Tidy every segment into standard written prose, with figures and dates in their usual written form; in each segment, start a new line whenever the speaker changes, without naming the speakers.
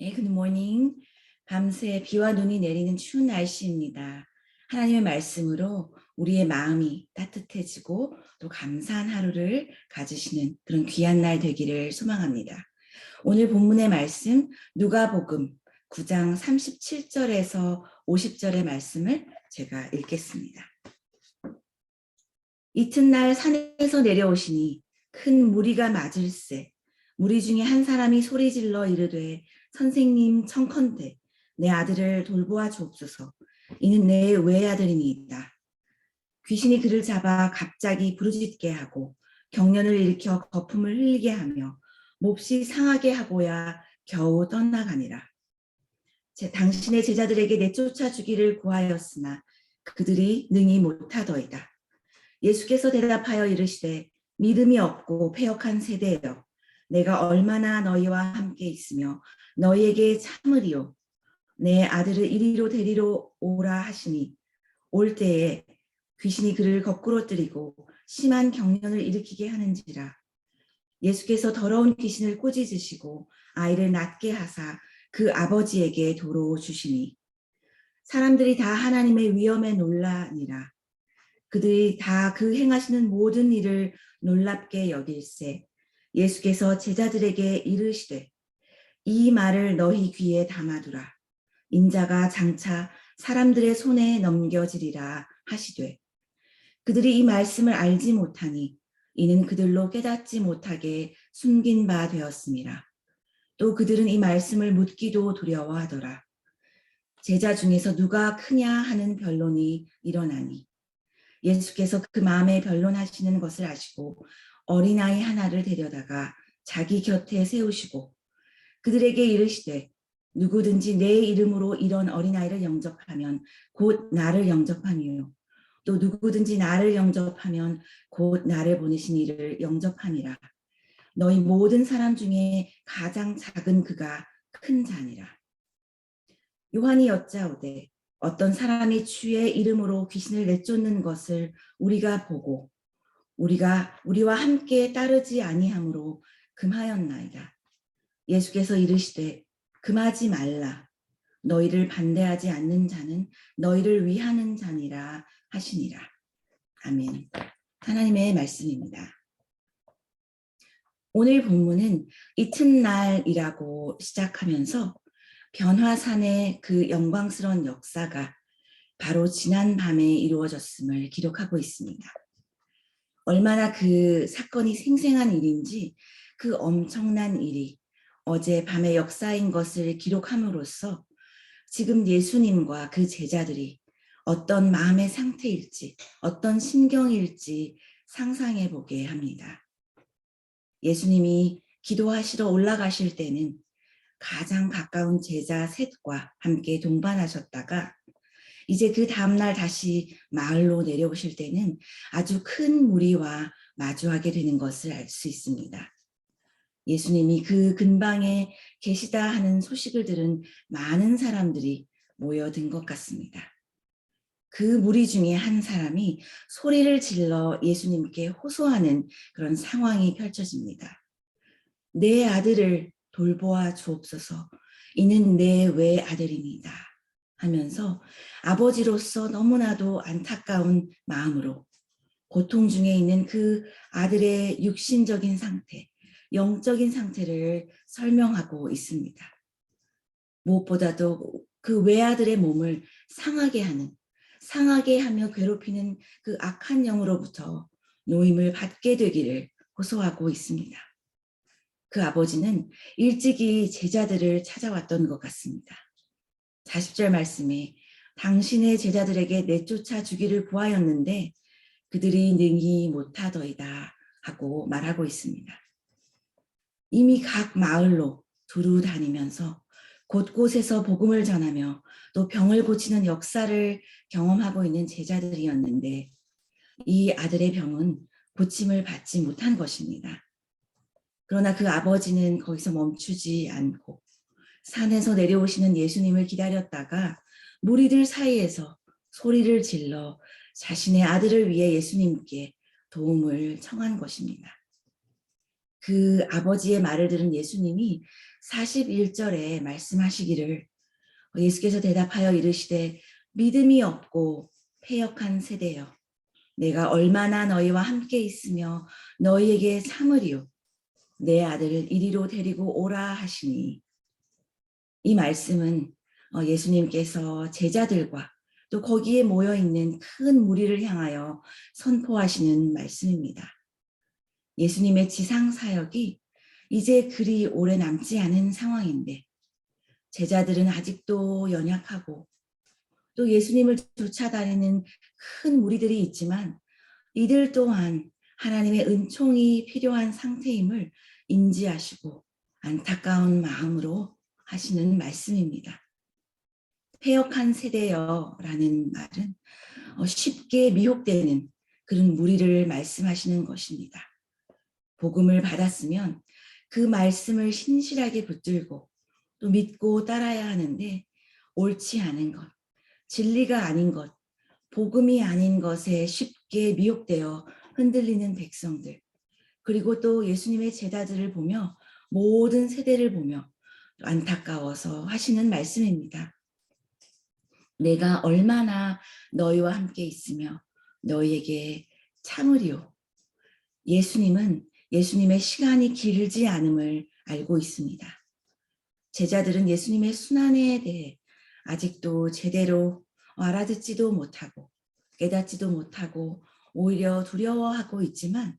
네, 굿모닝. 밤새 비와 눈이 내리는 추운 날씨입니다. 하나님의 말씀으로 우리의 마음이 따뜻해지고 또 감사한 하루를 가지시는 그런 귀한 날 되기를 소망합니다. 오늘 본문의 말씀 누가복음 9장 37절에서 50절의 말씀을 제가 읽겠습니다. 이튿날 산에서 내려오시니 큰 무리가 맞을세. 무리 중에 한 사람이 소리질러 이르되 선생님 청컨대 내 아들을 돌보아 주옵소서. 이는 내 외아들이니이다. 귀신이 그를 잡아 갑자기 부르짖게 하고 경련을 일으켜 거품을 흘리게 하며 몹시 상하게 하고야 겨우 떠나가니라. 당신의 제자들에게 내쫓아 주기를 구하였으나 그들이 능히 못하더이다. 예수께서 대답하여 이르시되 믿음이 없고 패역한 세대여, 내가 얼마나 너희와 함께 있으며 너희에게 참으리요. 내 아들을 이리로 데리러 오라 하시니 올 때에 귀신이 그를 거꾸로 뜨리고 심한 경련을 일으키게 하는지라. 예수께서 더러운 귀신을 꾸짖으시고 아이를 낫게 하사 그 아버지에게 도로 주시니 사람들이 다 하나님의 위엄에 놀라니라. 그들이 다 그 행하시는 모든 일을 놀랍게 여길세 예수께서 제자들에게 이르시되 이 말을 너희 귀에 담아두라. 인자가 장차 사람들의 손에 넘겨지리라 하시되 그들이 이 말씀을 알지 못하니 이는 그들로 깨닫지 못하게 숨긴 바 되었음이라. 또 그들은 이 말씀을 묻기도 두려워하더라. 제자 중에서 누가 크냐 하는 변론이 일어나니 예수께서 그 마음에 변론하시는 것을 아시고 어린아이 하나를 데려다가 자기 곁에 세우시고 그들에게 이르시되 누구든지 내 이름으로 이런 어린아이를 영접하면 곧 나를 영접하니요 또 누구든지 나를 영접하면 곧 나를 보내신 이를 영접하니라. 너희 모든 사람 중에 가장 작은 그가 큰 자니라. 요한이 여짜오되 어떤 사람이 주의 이름으로 귀신을 내쫓는 것을 우리가 보고 우리와 함께 따르지 아니함으로 금하였나이다. 예수께서 이르시되 금하지 말라. 너희를 반대하지 않는 자는 너희를 위하는 자니라 하시니라. 아멘. 하나님의 말씀입니다. 오늘 본문은 이튿날이라고 시작하면서 변화산의 그 영광스러운 역사가 바로 지난 밤에 이루어졌음을 기록하고 있습니다. 얼마나 그 사건이 생생한 일인지 그 엄청난 일이 어제 밤의 역사인 것을 기록함으로써 지금 예수님과 그 제자들이 어떤 마음의 상태일지 어떤 심경일지 상상해 보게 합니다. 예수님이 기도하시러 올라가실 때는 가장 가까운 제자 셋과 함께 동반하셨다가 이제 그 다음날 다시 마을로 내려오실 때는 아주 큰 무리와 마주하게 되는 것을 알 수 있습니다. 예수님이 그 근방에 계시다 하는 소식을 들은 많은 사람들이 모여든 것 같습니다. 그 무리 중에 한 사람이 소리를 질러 예수님께 호소하는 그런 상황이 펼쳐집니다. 내 아들을 돌보아 주옵소서. 이는 내 외아들입니다. 하면서 아버지로서 너무나도 안타까운 마음으로 고통 중에 있는 그 아들의 육신적인 상태, 영적인 상태를 설명하고 있습니다. 무엇보다도 그 외아들의 몸을 상하게 하며 괴롭히는 그 악한 영으로부터 노임을 받게 되기를 호소하고 있습니다. 그 아버지는 일찍이 제자들을 찾아왔던 것 같습니다. 40절 말씀에 당신의 제자들에게 내쫓아 주기를 구하였는데 그들이 능히 못하더이다 하고 말하고 있습니다. 이미 각 마을로 두루 다니면서 곳곳에서 복음을 전하며 또 병을 고치는 역사를 경험하고 있는 제자들이었는데 이 아들의 병은 고침을 받지 못한 것입니다. 그러나 그 아버지는 거기서 멈추지 않고 산에서 내려오시는 예수님을 기다렸다가 무리들 사이에서 소리를 질러 자신의 아들을 위해 예수님께 도움을 청한 것입니다. 그 아버지의 말을 들은 예수님이 41절에 말씀하시기를, 예수께서 대답하여 이르시되 믿음이 없고 패역한 세대여, 내가 얼마나 너희와 함께 있으며 너희에게 참으리요, 내 아들을 이리로 데리고 오라 하시니. 이 말씀은 예수님께서 제자들과 또 거기에 모여 있는 큰 무리를 향하여 선포하시는 말씀입니다. 예수님의 지상 사역이 이제 그리 오래 남지 않은 상황인데 제자들은 아직도 연약하고 또 예수님을 쫓아다니는 큰 무리들이 있지만 이들 또한 하나님의 은총이 필요한 상태임을 인지하시고 안타까운 마음으로 하시는 말씀입니다. 패역한 세대여라는 말은 쉽게 미혹되는 그런 무리를 말씀하시는 것입니다. 복음을 받았으면 그 말씀을 신실하게 붙들고 또 믿고 따라야 하는데 옳지 않은 것, 진리가 아닌 것, 복음이 아닌 것에 쉽게 미혹되어 흔들리는 백성들, 그리고 또 예수님의 제자들을 보며 모든 세대를 보며 안타까워서 하시는 말씀입니다. 내가 얼마나 너희와 함께 있으며 너희에게 참으리요. 예수님은 예수님의 시간이 길지 않음을 알고 있습니다. 제자들은 예수님의 순환에 대해 아직도 제대로 알아듣지도 못하고 깨닫지도 못하고 오히려 두려워하고 있지만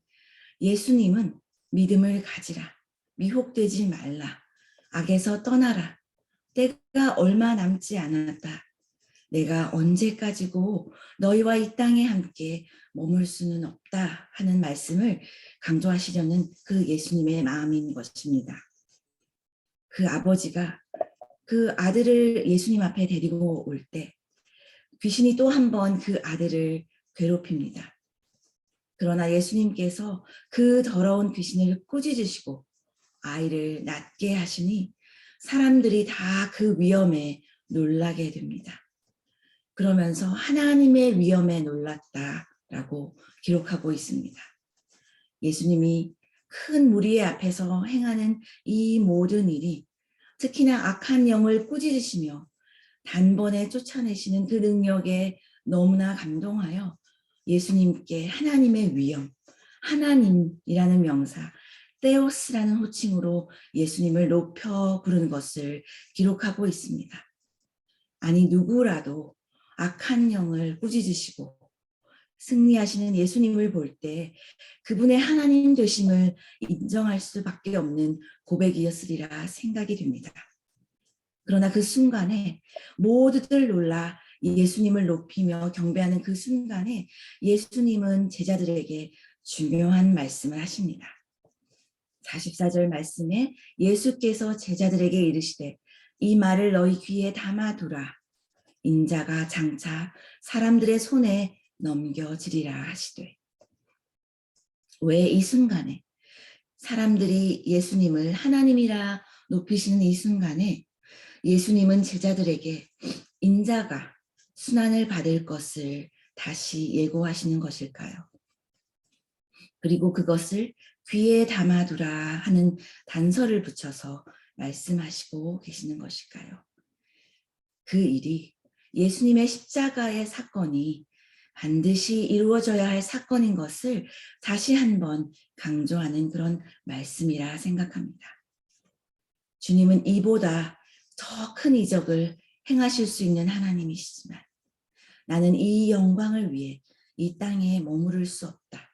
예수님은 믿음을 가지라, 미혹되지 말라, 악에서 떠나라, 때가 얼마 남지 않았다, 내가 언제까지고 너희와 이 땅에 함께 머물 수는 없다 하는 말씀을 강조하시려는 그 예수님의 마음인 것입니다. 그 아버지가 그 아들을 예수님 앞에 데리고 올 때 귀신이 또 한 번 그 아들을 괴롭힙니다. 그러나 예수님께서 그 더러운 귀신을 꾸짖으시고 아이를 낫게 하시니 사람들이 다 그 위엄에 놀라게 됩니다. 그러면서 하나님의 위엄에 놀랐다라고 기록하고 있습니다. 예수님이 큰 무리의 앞에서 행하는 이 모든 일이 특히나 악한 영을 꾸짖으시며 단번에 쫓아내시는 그 능력에 너무나 감동하여 예수님께 하나님의 위엄, 하나님이라는 명사, 테오스라는 호칭으로 예수님을 높여 부르는 것을 기록하고 있습니다. 아니 누구라도 악한 영을 꾸짖으시고 승리하시는 예수님을 볼 때 그분의 하나님 되심을 인정할 수밖에 없는 고백이었으리라 생각이 됩니다. 그러나 그 순간에 모두들 놀라 예수님을 높이며 경배하는 그 순간에 예수님은 제자들에게 중요한 말씀을 하십니다. 44절 말씀에 예수께서 제자들에게 이르시되 이 말을 너희 귀에 담아두라. 인자가 장차 사람들의 손에 넘겨지리라 하시되. 왜 이 순간에 사람들이 예수님을 하나님이라 높이시는 이 순간에 예수님은 제자들에게 인자가 순환을 받을 것을 다시 예고하시는 것일까요? 그리고 그것을 귀에 담아두라 하는 단서를 붙여서 말씀하시고 계시는 것일까요? 그 일이 예수님의 십자가의 사건이 반드시 이루어져야 할 사건인 것을 다시 한번 강조하는 그런 말씀이라 생각합니다. 주님은 이보다 더 큰 이적을 행하실 수 있는 하나님이시지만 나는 이 영광을 위해 이 땅에 머무를 수 없다.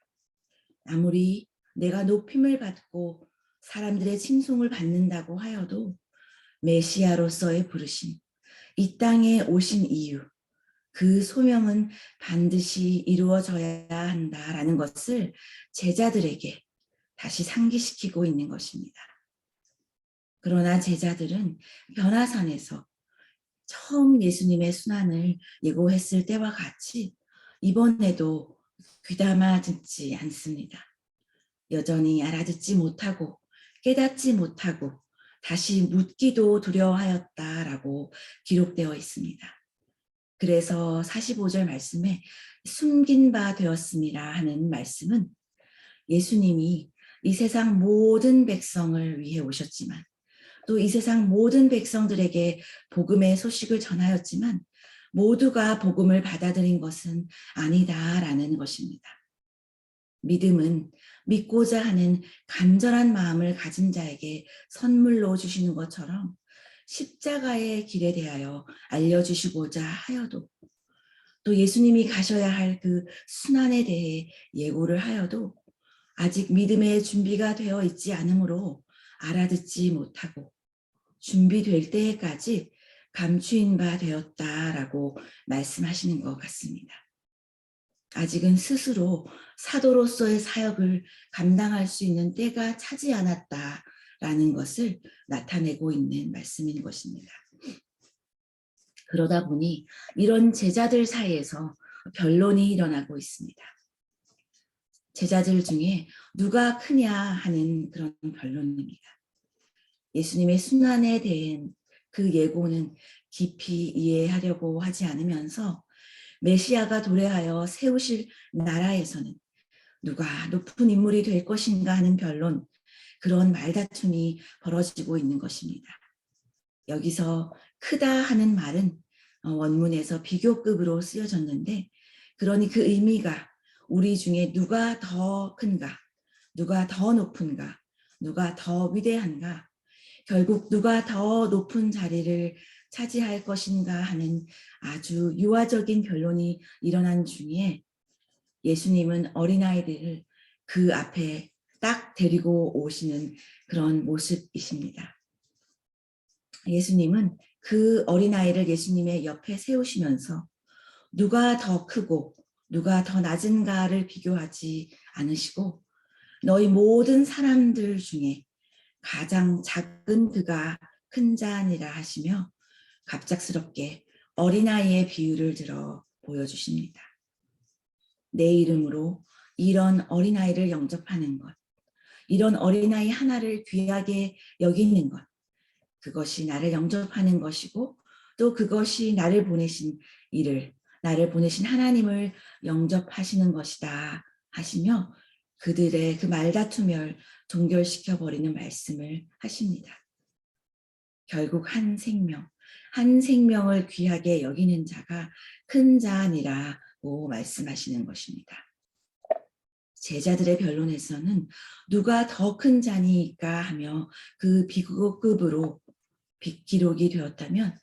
아무리 내가 높임을 받고 사람들의 칭송을 받는다고 하여도 메시아로서의 부르심, 이 땅에 오신 이유, 그 소명은 반드시 이루어져야 한다라는 것을 제자들에게 다시 상기시키고 있는 것입니다. 그러나 제자들은 변화산에서 처음 예수님의 순환을 예고했을 때와 같이 이번에도 귀담아 듣지 않습니다. 여전히 알아듣지 못하고 깨닫지 못하고 다시 묻기도 두려워하였다라고 기록되어 있습니다. 그래서 45절 말씀에 숨긴 바 되었습니다 하는 말씀은 예수님이 이 세상 모든 백성을 위해 오셨지만 또 이 세상 모든 백성들에게 복음의 소식을 전하였지만 모두가 복음을 받아들인 것은 아니다라는 것입니다. 믿음은 믿고자 하는 간절한 마음을 가진 자에게 선물로 주시는 것처럼 십자가의 길에 대하여 알려주시고자 하여도 또 예수님이 가셔야 할 그 순환에 대해 예고를 하여도 아직 믿음의 준비가 되어 있지 않으므로 알아듣지 못하고 준비될 때까지 감추인 바 되었다라고 말씀하시는 것 같습니다. 아직은 스스로 사도로서의 사역을 감당할 수 있는 때가 차지 않았다라는 것을 나타내고 있는 말씀인 것입니다. 그러다 보니 이런 제자들 사이에서 변론이 일어나고 있습니다. 제자들 중에 누가 크냐 하는 그런 변론입니다. 예수님의 순환에 대한 그 예고는 깊이 이해하려고 하지 않으면서 메시아가 도래하여 세우실 나라에서는 누가 높은 인물이 될 것인가 하는 변론, 그런 말다툼이 벌어지고 있는 것입니다. 여기서 크다 하는 말은 원문에서 비교급으로 쓰여졌는데 그러니 그 의미가 우리 중에 누가 더 큰가, 누가 더 높은가, 누가 더 위대한가, 결국 누가 더 높은 자리를 차지할 것인가 하는 아주 유화적인 변론이 일어난 중에 예수님은 어린아이들을 그 앞에 딱 데리고 오시는 그런 모습이십니다. 예수님은 그 어린아이를 예수님의 옆에 세우시면서 누가 더 크고 누가 더 낮은가를 비교하지 않으시고 너희 모든 사람들 중에 가장 작은 그가 큰 자니라 하시며 갑작스럽게 어린아이의 비유를 들어 보여주십니다. 내 이름으로 이런 어린아이를 영접하는 것, 이런 어린아이 하나를 귀하게 여기는 것, 그것이 나를 영접하는 것이고 또 그것이 나를 보내신 이를, 나를 보내신 하나님을 영접하시는 것이다 하시며 그들의 그 말다툼을 종결시켜버리는 말씀을 하십니다. 결국 한 생명을 귀하게 여기는 자가 큰 자니라고 말씀하시는 것입니다. 제자들의 변론에서는 누가 더 큰 자니까 하며 그 비교급으로 기록이 되었다면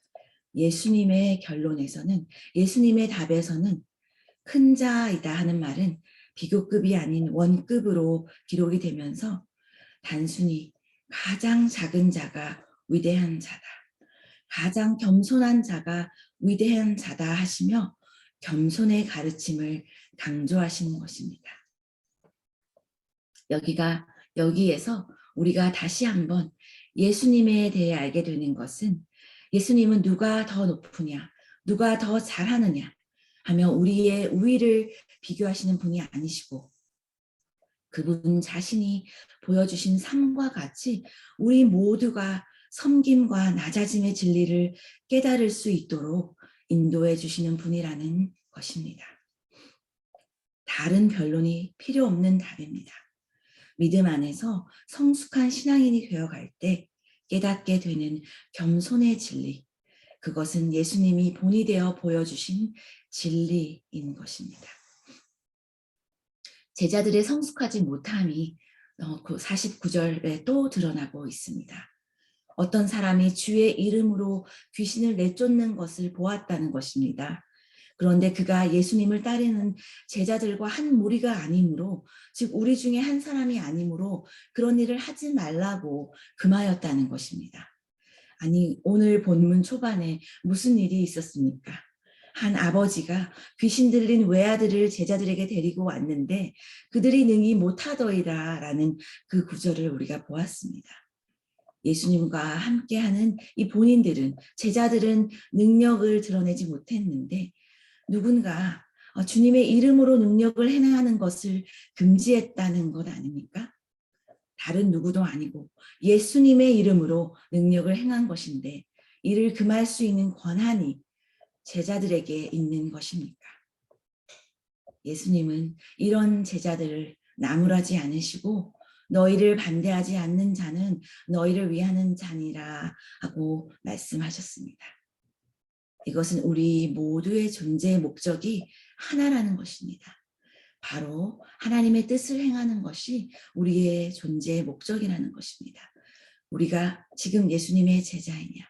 예수님의 결론에서는, 예수님의 답에서는 큰 자이다 하는 말은 비교급이 아닌 원급으로 기록이 되면서 단순히 가장 작은 자가 위대한 자다, 가장 겸손한 자가 위대한 자다 하시며 겸손의 가르침을 강조하시는 것입니다. 여기에서 우리가 다시 한번 예수님에 대해 알게 되는 것은 예수님은 누가 더 높으냐, 누가 더 잘하느냐 하며 우리의 우위를 비교하시는 분이 아니시고 그분 자신이 보여주신 삶과 같이 우리 모두가 섬김과 낮아짐의 진리를 깨달을 수 있도록 인도해 주시는 분이라는 것입니다. 다른 변론이 필요 없는 답입니다. 믿음 안에서 성숙한 신앙인이 되어갈 때 깨닫게 되는 겸손의 진리, 그것은 예수님이 본이 되어 보여주신 진리인 것입니다. 제자들의 성숙하지 못함이 49절에 또 드러나고 있습니다. 어떤 사람이 주의 이름으로 귀신을 내쫓는 것을 보았다는 것입니다. 그런데 그가 예수님을 따르는 제자들과 한 무리가 아니므로, 즉 우리 중에 한 사람이 아니므로 그런 일을 하지 말라고 금하였다는 것입니다. 아니, 오늘 본문 초반에 무슨 일이 있었습니까? 한 아버지가 귀신 들린 외아들을 제자들에게 데리고 왔는데 그들이 능히 못하더이다 라는 그 구절을 우리가 보았습니다. 예수님과 함께하는 이 본인들은, 제자들은 능력을 드러내지 못했는데 누군가 주님의 이름으로 능력을 행하는 것을 금지했다는 것 아닙니까? 다른 누구도 아니고 예수님의 이름으로 능력을 행한 것인데 이를 금할 수 있는 권한이 제자들에게 있는 것입니까? 예수님은 이런 제자들을 나무라지 않으시고 너희를 반대하지 않는 자는 너희를 위하는 자니라 하고 말씀하셨습니다. 이것은 우리 모두의 존재의 목적이 하나라는 것입니다. 바로 하나님의 뜻을 행하는 것이 우리의 존재의 목적이라는 것입니다. 우리가 지금 예수님의 제자이냐,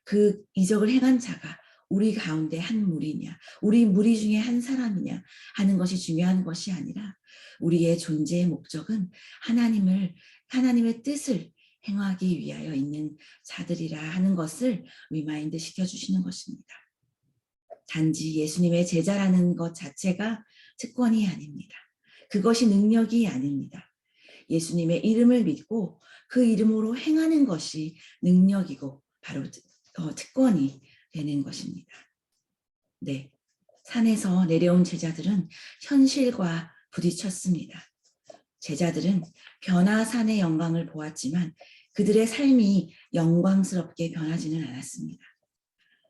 그 이적을 행한 자가 우리 가운데 한 무리냐, 우리 무리 중에 한 사람이냐 하는 것이 중요한 것이 아니라 우리의 존재의 목적은 하나님의 뜻을 행하기 위하여 있는 자들이라 하는 것을 리마인드 시켜주시는 것입니다. 단지 예수님의 제자라는 것 자체가 특권이 아닙니다. 그것이 능력이 아닙니다. 예수님의 이름을 믿고 그 이름으로 행하는 것이 능력이고 바로 특권이 되는 것입니다. 네, 산에서 내려온 제자들은 현실과 부딪혔습니다. 제자들은 변화산의 영광을 보았지만 그들의 삶이 영광스럽게 변하지는 않았습니다.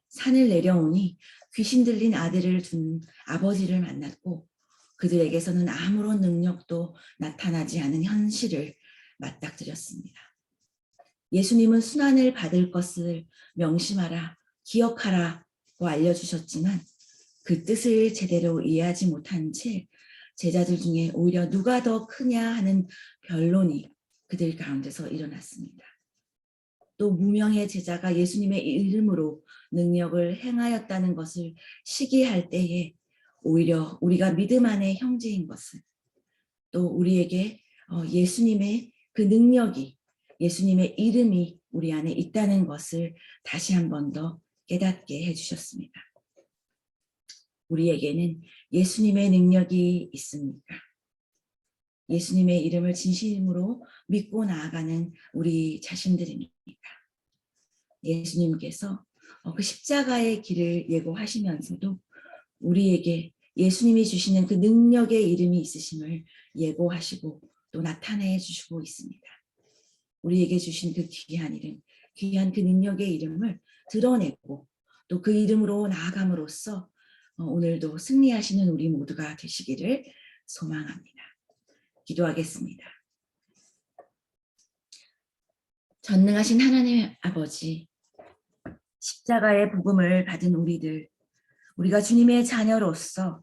산을 내려오니 귀신 들린 아들을 둔 아버지를 만났고 그들에게서는 아무런 능력도 나타나지 않은 현실을 맞닥뜨렸습니다. 예수님은 순환을 받을 것을 명심하라, 기억하라고 알려주셨지만 그 뜻을 제대로 이해하지 못한 채 제자들 중에 오히려 누가 더 크냐 하는 변론이 그들 가운데서 일어났습니다. 또 무명의 제자가 예수님의 이름으로 능력을 행하였다는 것을 시기할 때에 오히려 우리가 믿음 안의 형제인 것을, 또 우리에게 예수님의 그 능력이, 예수님의 이름이 우리 안에 있다는 것을 다시 한 번 더 깨닫게 해주셨습니다. 우리에게는 예수님의 능력이 있습니까? 예수님의 이름을 진심으로 믿고 나아가는 우리 자신들입니까? 예수님께서 그 십자가의 길을 예고하시면서도 우리에게 예수님이 주시는 그 능력의 이름이 있으심을 예고하시고 또 나타내 주시고 있습니다. 우리에게 주신 그 귀한 이름, 귀한 그 능력의 이름을 드러내고 또 그 이름으로 나아감으로써 오늘도 승리하시는 우리 모두가 되시기를 소망합니다. 기도하겠습니다. 전능하신 하나님 아버지, 십자가의 복음을 받은 우리가 주님의 자녀로서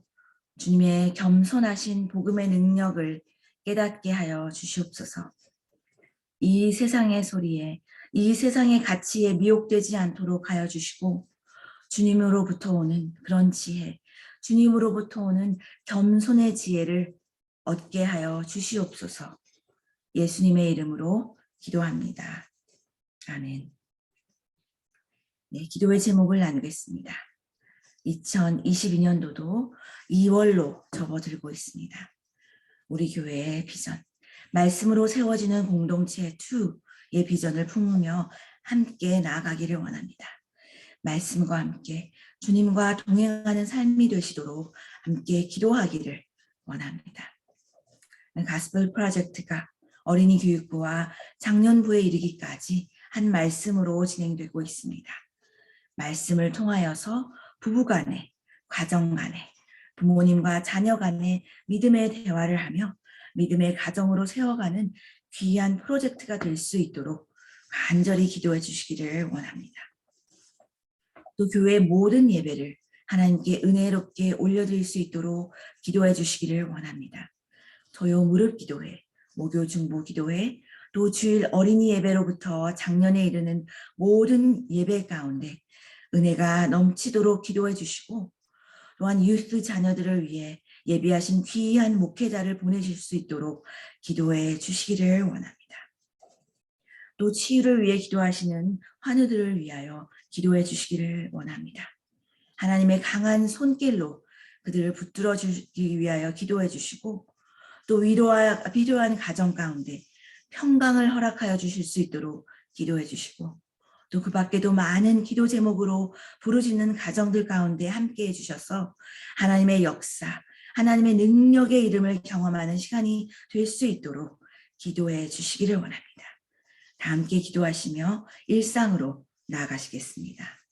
주님의 겸손하신 복음의 능력을 깨닫게 하여 주시옵소서. 이 세상의 소리에, 이 세상의 가치에 미혹되지 않도록 하여 주시고 주님으로부터 오는 그런 지혜, 주님으로부터 오는 겸손의 지혜를 얻게 하여 주시옵소서. 예수님의 이름으로 기도합니다. 아멘. 네, 기도의 제목을 나누겠습니다. 2022년도도 2월로 접어들고 있습니다. 우리 교회의 비전, 말씀으로 세워지는 공동체 2의 비전을 품으며 함께 나아가기를 원합니다. 말씀과 함께 주님과 동행하는 삶이 되시도록 함께 기도하기를 원합니다. 가스펠 프로젝트가 어린이 교육부와 장년부에 이르기까지 한 말씀으로 진행되고 있습니다. 말씀을 통하여서 부부간에, 가정간에, 부모님과 자녀 간에 믿음의 대화를 하며 믿음의 가정으로 세워가는 귀한 프로젝트가 될 수 있도록 간절히 기도해 주시기를 원합니다. 또 교회의 모든 예배를 하나님께 은혜롭게 올려드릴 수 있도록 기도해 주시기를 원합니다. 토요 무릎 기도회, 목요 중보 기도회, 또 주일 어린이 예배로부터 작년에 이르는 모든 예배 가운데 은혜가 넘치도록 기도해 주시고 또한 유스 자녀들을 위해 예비하신 귀한 목회자를 보내실 수 있도록 기도해 주시기를 원합니다. 또 치유를 위해 기도하시는 환우들을 위하여 기도해 주시기를 원합니다. 하나님의 강한 손길로 그들을 붙들어 주기 위하여 기도해 주시고 또 위로와 필요한 가정 가운데 평강을 허락하여 주실 수 있도록 기도해 주시고 또 그 밖에도 많은 기도 제목으로 부르짖는 가정들 가운데 함께해 주셔서 하나님의 역사, 하나님의 능력의 이름을 경험하는 시간이 될 수 있도록 기도해 주시기를 원합니다. 다 함께 기도하시며 일상으로 나아가시겠습니다.